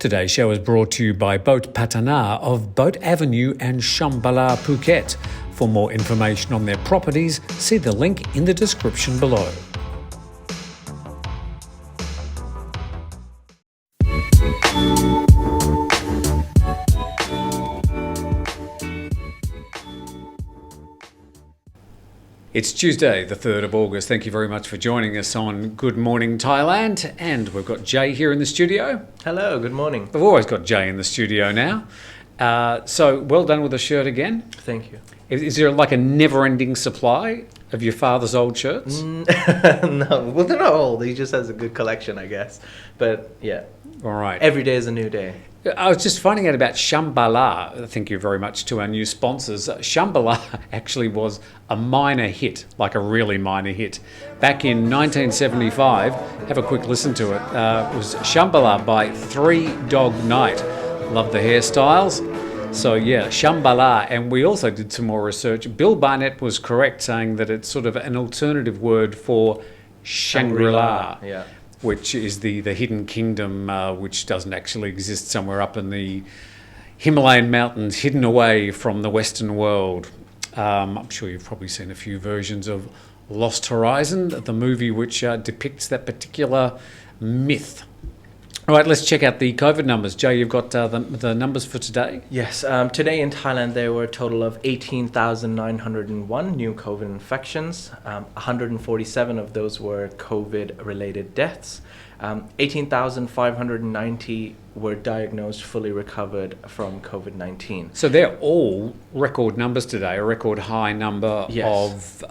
Today's show is brought to you by Boat Patana of Boat Avenue and Shambhala, Phuket. For more information on their properties, see the link in the description below. It's Tuesday, the 3rd of August. Thank you very much for joining us on Good Morning Thailand. And we've got Jay here in the studio. Hello, good morning. We've always got Jay in the studio now. So well done with the shirt again. Thank you. Is there like a never-ending supply of your father's old shirts? No, well, they're not old. He just has a good collection, I guess. But yeah. All right. Every day is a new day. I was just finding out about Shambhala. Thank you very much to our new sponsors. Shambhala actually was a minor hit, like a really minor hit. Back in 1975, have a quick listen to it. It was Shambhala by Three Dog Night. Love the hairstyles. So yeah, Shambhala. And we also did some more research. Bill Barnett was correct saying that it's sort of an alternative word for Shangri-La. Yeah. Which is the hidden kingdom, which doesn't actually exist, somewhere up in the Himalayan mountains, hidden away from the Western world. I'm sure you've probably seen a few versions of Lost Horizon, the movie which depicts that particular myth. All right, let's check out the COVID numbers. Jay, you've got the numbers for today? Yes, today in Thailand there were a total of 18,901 new COVID infections. 147 of those were COVID-related deaths. 18,590 were diagnosed, fully recovered from COVID-19. So they're all record numbers today, a record high number Yes. of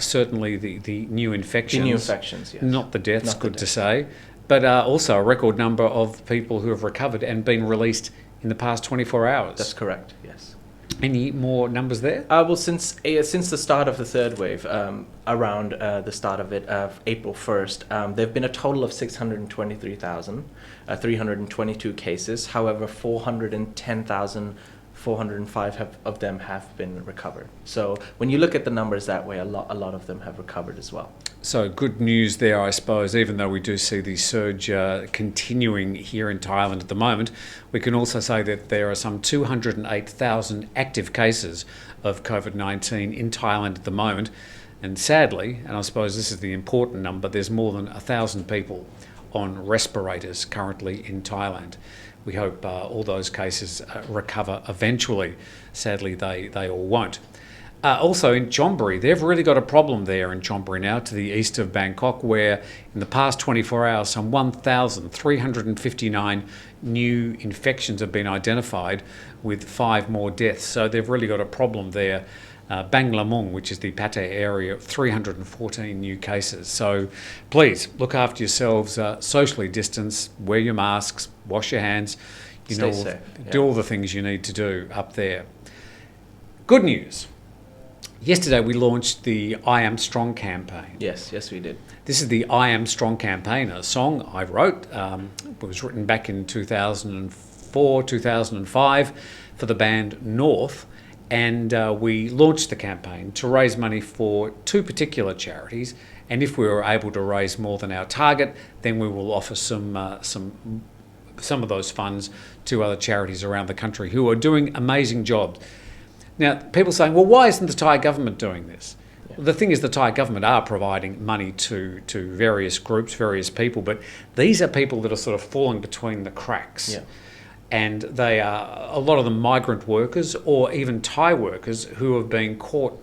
certainly the new infections. The new infections, yes. Not the deaths, Not the good to deaths. say. But also a record number of people who have recovered and been released in the past 24 hours. That's correct, yes. Any more numbers there? Well, since the start of the third wave, around the start of it, April 1st, there have been a total of 623,322 cases. However, 410,405 of them have been recovered. So when you look at the numbers that way, a lot of them have recovered as well. So good news there, I suppose, even though we do see the surge continuing here in Thailand at the moment. We can also say that there are some 208,000 active cases of COVID-19 in Thailand at the moment. And sadly, and I suppose this is the important number, there's more than 1,000 people on respirators currently in Thailand. We hope all those cases recover eventually. Sadly, they all won't. Also in Chonburi, they've really got a problem there in Chonburi now, to the east of Bangkok, where in the past 24 hours, some 1,359 new infections have been identified, with 5 more deaths. So they've really got a problem there. Banglamung, which is the Pate area, 314 new cases. So please look after yourselves, socially distance, wear your masks, wash your hands, Stay safe. do all the things you need to do up there. Good news. Yesterday we launched the I Am Strong campaign. Yes, we did. This is the I Am Strong campaign, a song I wrote. It was written back in 2004, 2005 for the band North. And we launched the campaign to raise money for 2 particular charities. And if we were able to raise more than our target, then we will offer some of those funds to other charities around the country who are doing amazing jobs. Now, people saying, well, why isn't the Thai government doing this? Yeah. The thing is, the Thai government are providing money to various groups, various people, but these are people that are sort of falling between the cracks. Yeah. And they are, a lot of them, migrant workers or even Thai workers who have been caught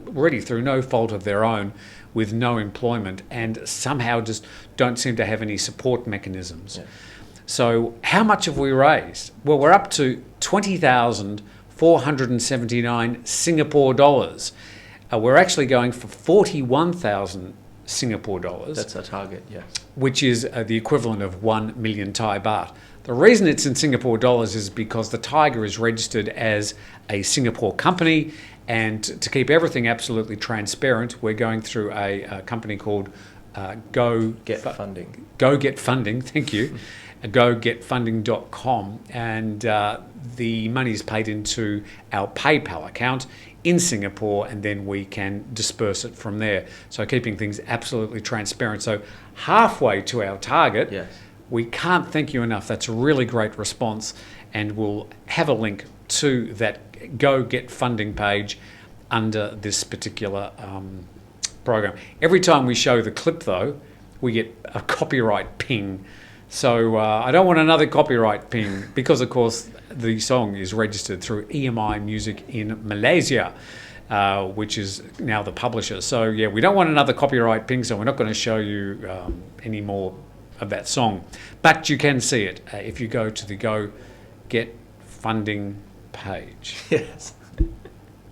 really through no fault of their own with no employment and somehow just don't seem to have any support mechanisms. Yeah. So how much have we raised? Well, we're up to 20,479 Singapore dollars. We're actually going for 41,000 Singapore dollars. That's our target, yes. Which is the equivalent of 1 million Thai baht. The reason it's in Singapore dollars is because the Thaiger is registered as a Singapore company, and to keep everything absolutely transparent, we're going through a company called Go Get Funding. Go Get Funding, thank you. GoGetFunding.com, and the money is paid into our PayPal account in Singapore, and then we can disperse it from there. So keeping things absolutely transparent. So halfway to our target, yes. We can't thank you enough. That's a really great response, and we'll have a link to that Go Get Funding page under this particular program. Every time we show the clip, though, we get a copyright ping. So I don't want another copyright ping because, of course, the song is registered through EMI Music in Malaysia, which is now the publisher. So, yeah, we don't want another copyright ping, so we're not going to show you any more of that song. But you can see it if you go to the Go Get Funding page. Yes.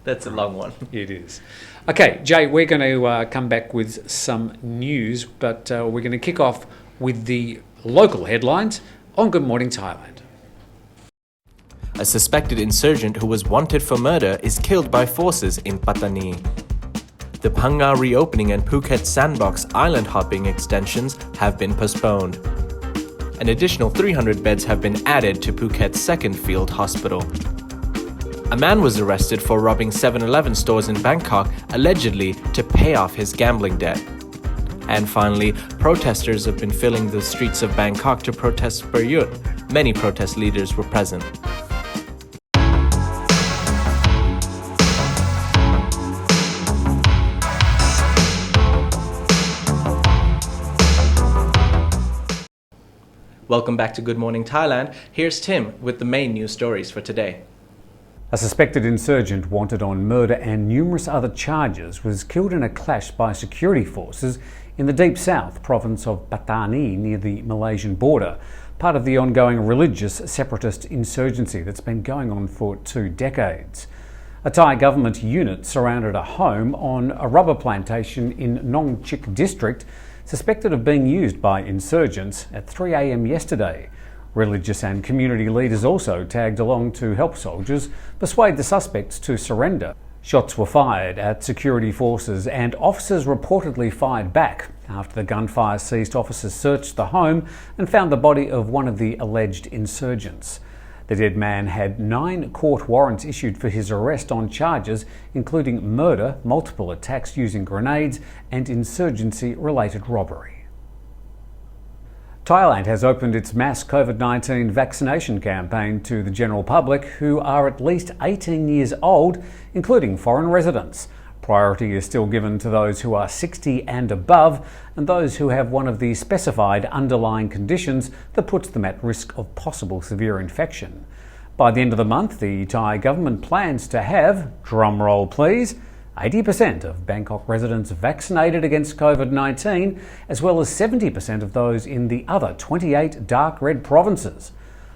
That's a long one. It is. Okay, Jay, we're going to come back with some news, but we're going to kick off with the local headlines on Good Morning Thailand. A suspected insurgent who was wanted for murder is killed by forces in Pattani. The Phang Nga reopening and Phuket Sandbox island hopping extensions have been postponed. An additional 300 beds have been added to Phuket's second field hospital. A man was arrested for robbing 7-Eleven stores in Bangkok, allegedly to pay off his gambling debt. And finally, protesters have been filling the streets of Bangkok to protest Spurut. Many protest leaders were present. Welcome back to Good Morning Thailand. Here's Tim with the main news stories for today. A suspected insurgent wanted on murder and numerous other charges was killed in a clash by security forces in the deep south province of Pattani near the Malaysian border, part of the ongoing religious separatist insurgency that's been going on for 2 decades. A Thai government unit surrounded a home on a rubber plantation in Nong Chik district suspected of being used by insurgents at 3 a.m. yesterday. Religious and community leaders also tagged along to help soldiers persuade the suspects to surrender. Shots were fired at security forces and officers reportedly fired back. After the gunfire ceased, officers searched the home and found the body of one of the alleged insurgents. The dead man had 9 court warrants issued for his arrest on charges including murder, multiple attacks using grenades and insurgency-related robbery. Thailand has opened its mass COVID-19 vaccination campaign to the general public who are at least 18 years old, including foreign residents. Priority is still given to those who are 60 and above and those who have one of the specified underlying conditions that puts them at risk of possible severe infection. By the end of the month, the Thai government plans to have, drumroll please, 80% of Bangkok residents vaccinated against COVID-19, as well as 70% of those in the other 28 dark red provinces.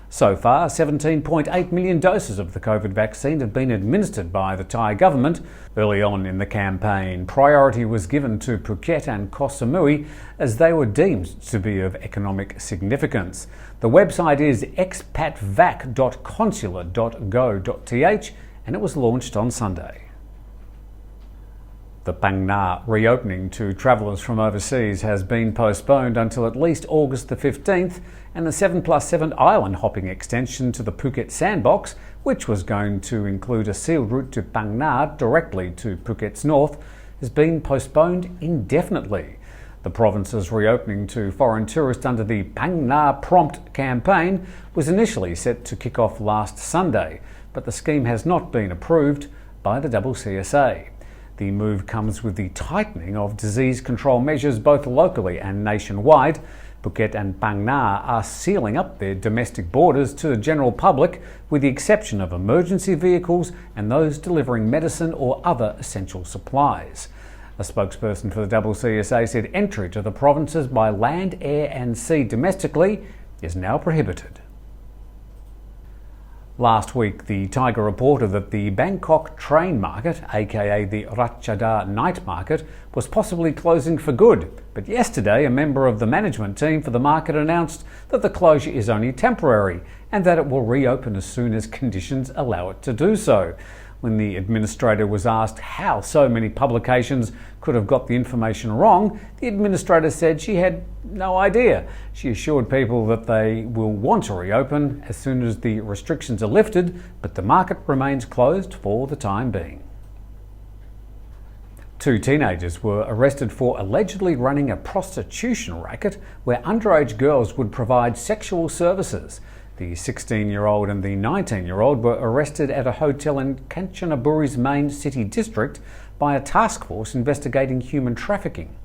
So far, 17.8 million doses of the COVID vaccine have been administered by the Thai government. Early on in the campaign, priority was given to Phuket and Koh Samui as they were deemed to be of economic significance. The website is expatvac.consular.go.th and it was launched on Sunday. The Phang Nga reopening to travellers from overseas has been postponed until at least August the 15th, and the 7+7 island hopping extension to the Phuket Sandbox, which was going to include a sealed route to Phang Nga directly to Phuket's north, has been postponed indefinitely. The province's reopening to foreign tourists under the Phang Nga Prompt campaign was initially set to kick off last Sunday, but the scheme has not been approved by the CCSA. The move comes with the tightening of disease control measures both locally and nationwide. Phuket and Phang Nga are sealing up their domestic borders to the general public with the exception of emergency vehicles and those delivering medicine or other essential supplies. A spokesperson for the CCSA said entry to the provinces by land, air and sea domestically is now prohibited. Last week, the Thaiger reported that the Bangkok train market, aka the Ratchada night market, was possibly closing for good. But yesterday, a member of the management team for the market announced that the closure is only temporary and that it will reopen as soon as conditions allow it to do so. When the administrator was asked how so many publications could have got the information wrong, the administrator said she had no idea. She assured people that they will want to reopen as soon as the restrictions are lifted, but the market remains closed for the time being. Two teenagers were arrested for allegedly running a prostitution racket where underage girls would provide sexual services. The 16-year-old and the 19-year-old were arrested at a hotel in Kanchanaburi's main city district by a task force investigating human trafficking.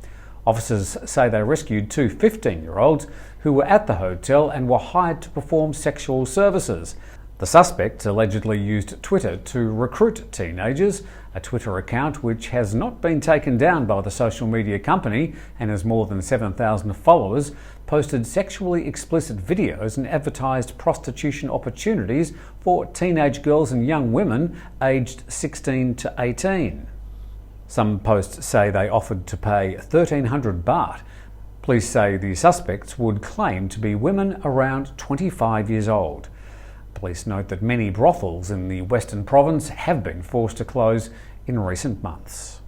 Officers say they rescued two 15-year-olds who were at the hotel and were hired to perform sexual services. The suspects allegedly used Twitter to recruit teenagers. A Twitter account which has not been taken down by the social media company and has more than 7,000 followers posted sexually explicit videos and advertised prostitution opportunities for teenage girls and young women aged 16 to 18. Some posts say they offered to pay 1,300 baht. Police say the suspects would claim to be women around 25 years old. Police note that many brothels in the Western Province have been forced to close in recent months.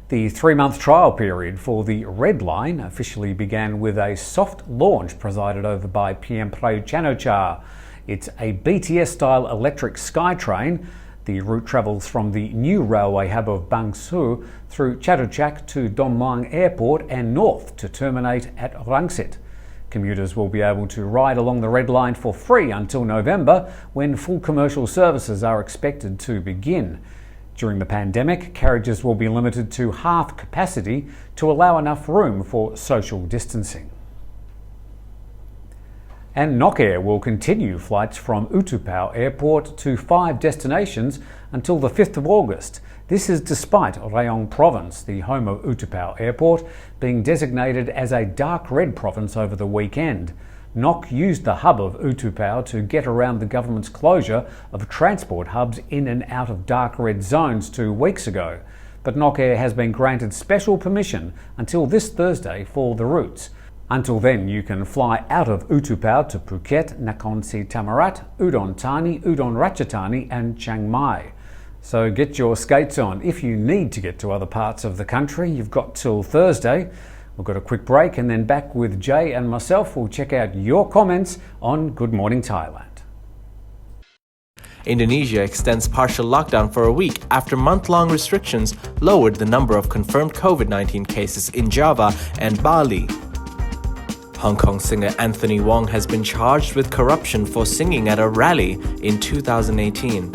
The 3-month trial period for the Red Line officially began with a soft launch presided over by PM Prayut Chan-o-cha. It's a BTS-style electric SkyTrain. The route travels from the new railway hub of Bang Sue through Chatuchak to Don Mueang Airport and north to terminate at Rangsit. Commuters will be able to ride along the Red Line for free until November, when full commercial services are expected to begin. During the pandemic, carriages will be limited to half capacity to allow enough room for social distancing. And Nok Air will continue flights from Utupao Airport to 5 destinations until the 5th of August. This is despite Rayong Province, the home of Utupao Airport, being designated as a dark red province over the weekend. Nok used the hub of Utupao to get around the government's closure of transport hubs in and out of dark red zones 2 weeks ago. But Nok Air has been granted special permission until this Thursday for the routes. Until then, you can fly out of Utupao to Phuket, Nakhon Si Thammarat, Udon Thani, Udon Ratchathani and Chiang Mai. So get your skates on. If you need to get to other parts of the country, you've got till Thursday. We've got a quick break and then back with Jay and myself. We'll check out your comments on Good Morning Thailand. Indonesia extends partial lockdown for a week after month-long restrictions lowered the number of confirmed COVID-19 cases in Java and Bali. Hong Kong singer Anthony Wong has been charged with corruption for singing at a rally in 2018.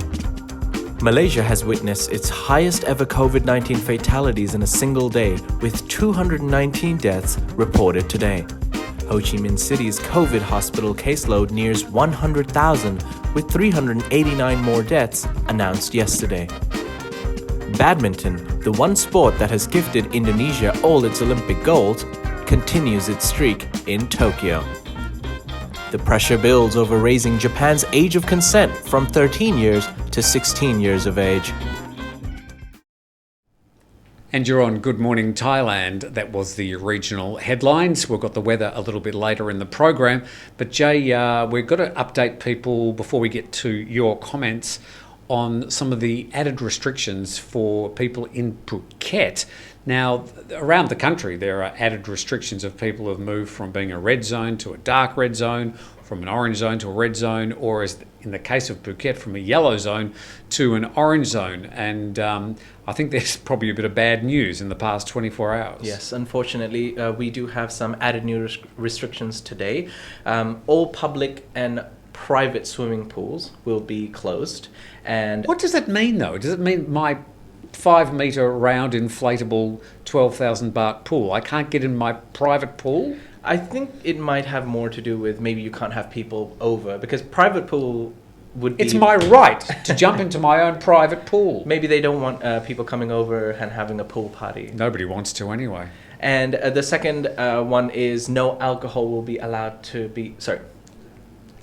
Malaysia has witnessed its highest ever COVID-19 fatalities in a single day, with 219 deaths reported today. Ho Chi Minh City's COVID hospital caseload nears 100,000, with 389 more deaths announced yesterday. Badminton, the one sport that has gifted Indonesia all its Olympic golds, continues its streak in Tokyo. The pressure builds over raising Japan's age of consent from 13 years to 16 years of age. And you're on Good Morning Thailand. That was the regional headlines. We've got the weather a little bit later in the program. But Jay, we've got to update people before we get to your comments on some of the added restrictions for people in Phuket. Now, around the country, there are added restrictions of people who have moved from being a red zone to a dark red zone, from an orange zone to a red zone, or as in the case of Phuket, from a yellow zone to an orange zone. And I think there's probably a bit of bad news in the past 24 hours. Yes, unfortunately, we do have some added new restrictions today. All public and private swimming pools will be closed. And what does that mean, though? Does it mean my 5-metre round inflatable 12,000 baht pool, I can't get in my private pool? I think it might have more to do with maybe you can't have people over, because private pool would be... It's my right to jump into my own private pool. Maybe they don't want people coming over and having a pool party. Nobody wants to anyway. And the second one is no alcohol will be allowed to be...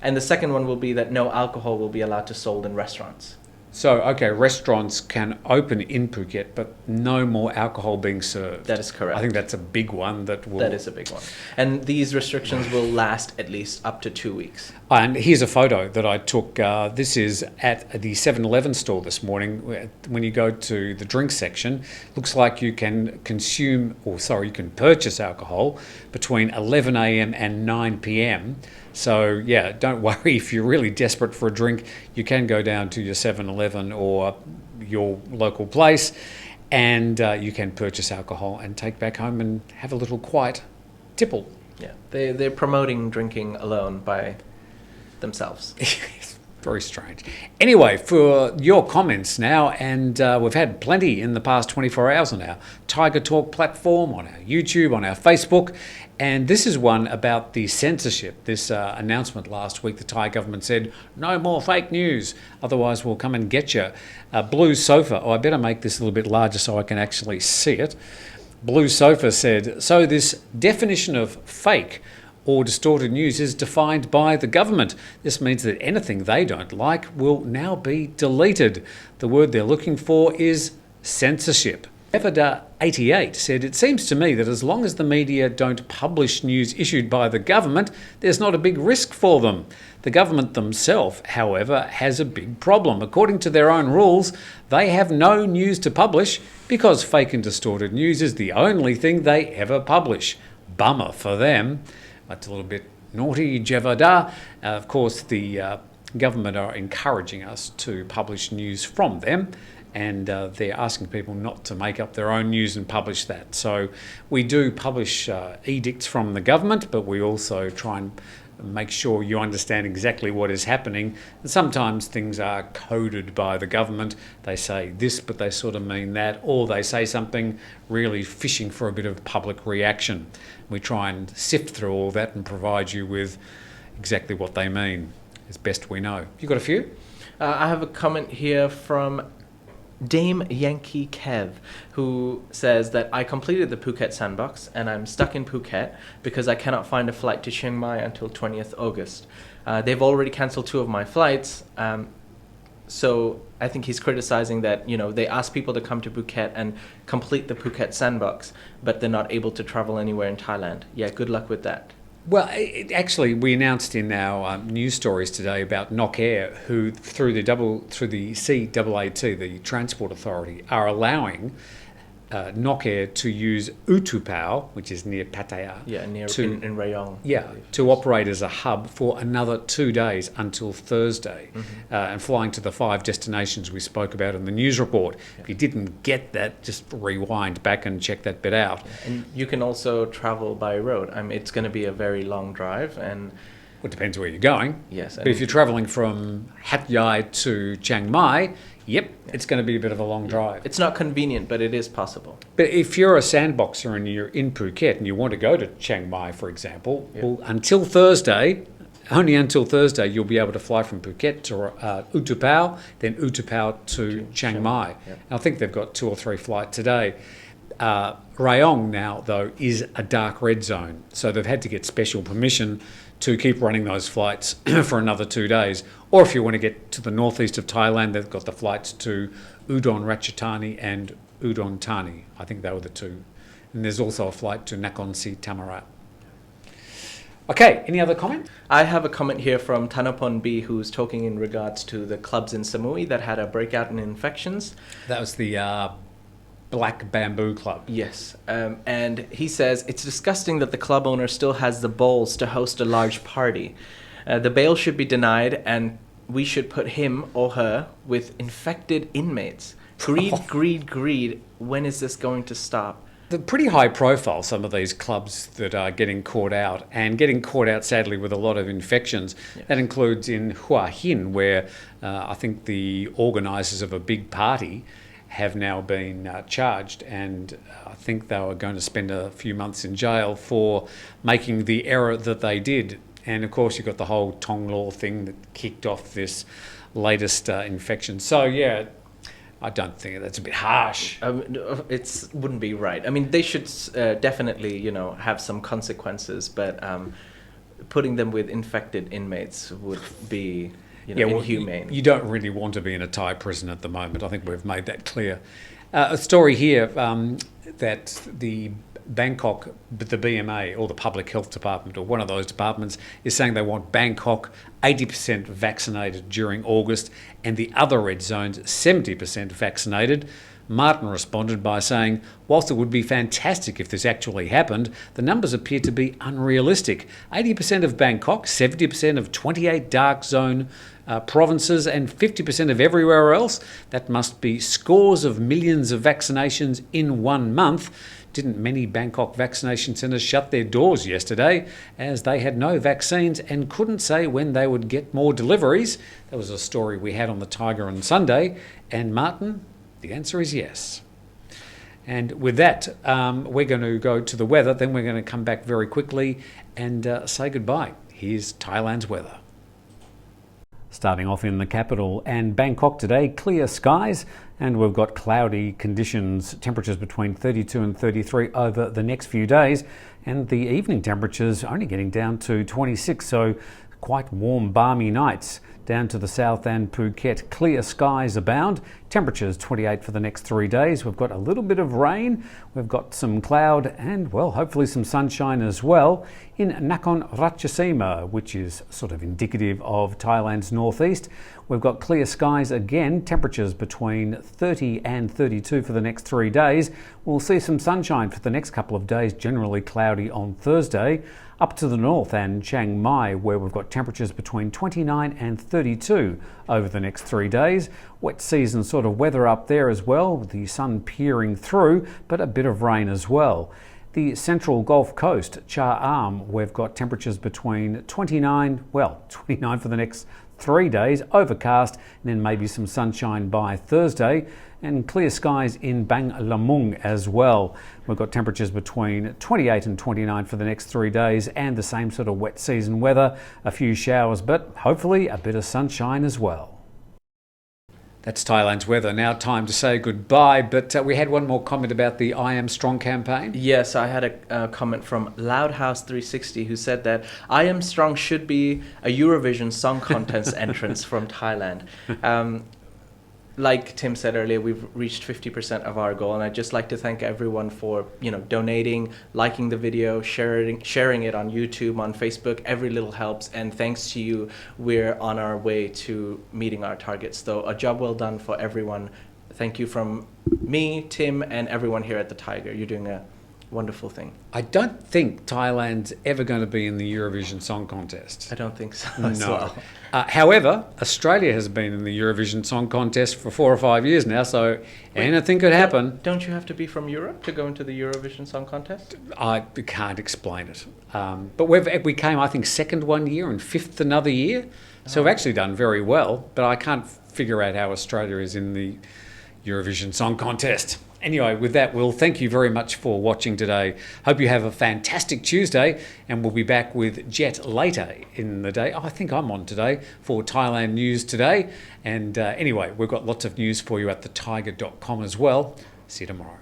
And the second one will be that no alcohol will be allowed to sold in restaurants. So, okay, restaurants can open in Phuket, but no more alcohol being served. That is correct. I think that's a big one that will... That is a big one. And these restrictions will last at least up to 2 weeks. And here's a photo that I took. This is at the 7-Eleven store this morning. When you go to the drink section, looks like you can you can purchase alcohol between 11 a.m. and 9 p.m. So, yeah, don't worry if you're really desperate for a drink. You can go down to your 7-Eleven or your local place and you can purchase alcohol and take back home and have a little quiet tipple. Yeah, they're promoting drinking alone by themselves. Very strange. Anyway, for your comments now, and we've had plenty in the past 24 hours on our Thaiger Talk platform, on our YouTube, on our Facebook, and this is one about the censorship. This announcement last week, the Thai government said, no more fake news, otherwise we'll come and get you. Blue Sofa, I better make this a little bit larger so I can actually see it. Blue Sofa said, so this definition of fake or distorted news is defined by the government. This means that anything they don't like will now be deleted. The word they're looking for is censorship. Evada88 said, it seems to me that as long as the media don't publish news issued by the government, there's not a big risk for them. The government themselves, however, has a big problem. According to their own rules, they have no news to publish because fake and distorted news is the only thing they ever publish. Bummer for them. That's a little bit naughty, Jevada. Of course, the government are encouraging us to publish news from them, and they're asking people not to make up their own news and publish that. So we do publish edicts from the government, but we also try and make sure you understand exactly what is happening. And sometimes things are coded by the government. They say this, but they sort of mean that, or they say something really fishing for a bit of public reaction. We try and sift through all that and provide you with exactly what they mean, as best we know. You got a few? I have a comment here from Dame Yankee Kev, who says that I completed the Phuket Sandbox and I'm stuck in Phuket because I cannot find a flight to Chiang Mai until 20th August. They've already cancelled 2 of my flights, so I think he's criticizing that, they ask people to come to Phuket and complete the Phuket Sandbox, but they're not able to travel anywhere in Thailand. Yeah, good luck with that. Well, actually, we announced in our news stories today about Nok Air, who through the CAAT, the Transport Authority, are allowing Nok Air to use Utupao, which is near Pattaya. Yeah, near in Rayong. Yeah, to operate as a hub for another 2 days until Thursday, and flying to the 5 destinations we spoke about in the news report. Yeah. If you didn't get that, just rewind back and check that bit out. Yeah. And you can also travel by road. It's going to be a very long drive, and it depends where you're going. Yes. But if you're travelling from Hat Yai to Chiang Mai, it's going to be a bit of a long drive. It's not convenient, but it is possible. But if you're a sandboxer and you're in Phuket and you want to go to Chiang Mai, for example, well, until Thursday, only until Thursday, you'll be able to fly from Phuket to Utupao, then Utupao to Chiang Mai. Yep. And I think they've got 2 or 3 flights today. Rayong now, though, is a dark red zone. So they've had to get special permission to keep running those flights for another 2 days. Or if you want to get to the northeast of Thailand, they've got the flights to Udon Ratchathani and Udon Thani. I think they were the 2. And there's also a flight to Nakhon Si Thammarat. Okay, any other comment? I have a comment here from Tanapon B, who's talking in regards to the clubs in Samui that had a breakout in infections. That was the Black Bamboo Club. Yes, and he says, it's disgusting that the club owner still has the balls to host a large party. The bail should be denied and we should put him or her with infected inmates. Greed. When is this going to stop? They're pretty high profile, some of these clubs that are getting caught out, and getting caught out, sadly, with a lot of infections. Yes. That includes in Hua Hin, where I think the organisers of a big party have now been charged, and I think they were going to spend a few months in jail for making the error that they did. And of course, you've got the whole Tong Law thing that kicked off this latest infection. So, yeah, I don't think that's a bit harsh. It wouldn't be right. They should definitely, have some consequences, but putting them with infected inmates would be inhumane. You don't really want to be in a Thai prison at the moment. I think we've made that clear. A story here that the Bangkok, the BMA or the Public Health Department or one of those departments is saying they want Bangkok 80% vaccinated during August and the other red zones 70% vaccinated Martin responded by saying, whilst it would be fantastic if this actually happened, the numbers appear to be unrealistic. 80% of Bangkok, 70% of 28 dark zone provinces and 50% of everywhere else. That must be scores of millions of vaccinations in 1 month. Didn't many Bangkok vaccination centres shut their doors yesterday as they had no vaccines and couldn't say when they would get more deliveries? That was a story we had on the Thaiger on Sunday. And Martin, the answer is yes. And with that, we're going to go to the weather. Then we're going to come back very quickly and say goodbye. Here's Thailand's weather. Starting off in the capital and Bangkok today, clear skies, and we've got cloudy conditions, temperatures between 32 and 33 over the next few days, and the evening temperatures only getting down to 26, so quite warm, balmy nights. Down to the south and Phuket, clear skies abound. Temperatures 28 for the next 3 days. We've got a little bit of rain. We've got some cloud and, well, hopefully some sunshine as well in Nakhon Ratchasima, which is sort of indicative of Thailand's northeast. We've got clear skies again. Temperatures between 30 and 32 for the next 3 days. We'll see some sunshine for the next couple of days, generally cloudy on Thursday. Up to the north and Chiang Mai, where we've got temperatures between 29 and 32 over the next 3 days. Wet season sort of weather up there as well, with the sun peering through, but a bit of rain as well. The central Gulf Coast, Cha Am, we've got temperatures between 29 for the next 3 days, overcast, and then maybe some sunshine by Thursday, and clear skies in Bang Lamung as well. We've got temperatures between 28 and 29 for the next 3 days, and the same sort of wet season weather, a few showers, but hopefully a bit of sunshine as well. That's Thailand's weather. Now time to say goodbye, but we had one more comment about the I Am Strong campaign. Yes, I had a comment from Loudhouse360 who said that I Am Strong should be a Eurovision Song Contest entrance from Thailand. Like Tim said earlier, we've reached 50% of our goal, and I'd just like to thank everyone for, donating, liking the video, sharing it on YouTube, on Facebook. Every little helps, and thanks to you, we're on our way to meeting our targets. So a job well done for everyone. Thank you from me, Tim, and everyone here at the Thaiger. You're doing a wonderful thing. I don't think Thailand's ever going to be in the Eurovision Song Contest. I don't think so as No. well. However, Australia has been in the Eurovision Song Contest for 4 or 5 years now, so anything could happen. Don't you have to be from Europe to go into the Eurovision Song Contest? I can't explain it. But we came, I think, second one year and fifth another year. So we've actually done very well, but I can't figure out how Australia is in the Eurovision Song Contest. Anyway, with that, Will, thank you very much for watching today. Hope you have a fantastic Tuesday, and we'll be back with Jet later in the day. I think I'm on today for Thailand News Today. And anyway, we've got lots of news for you at thethaiger.com as well. See you tomorrow.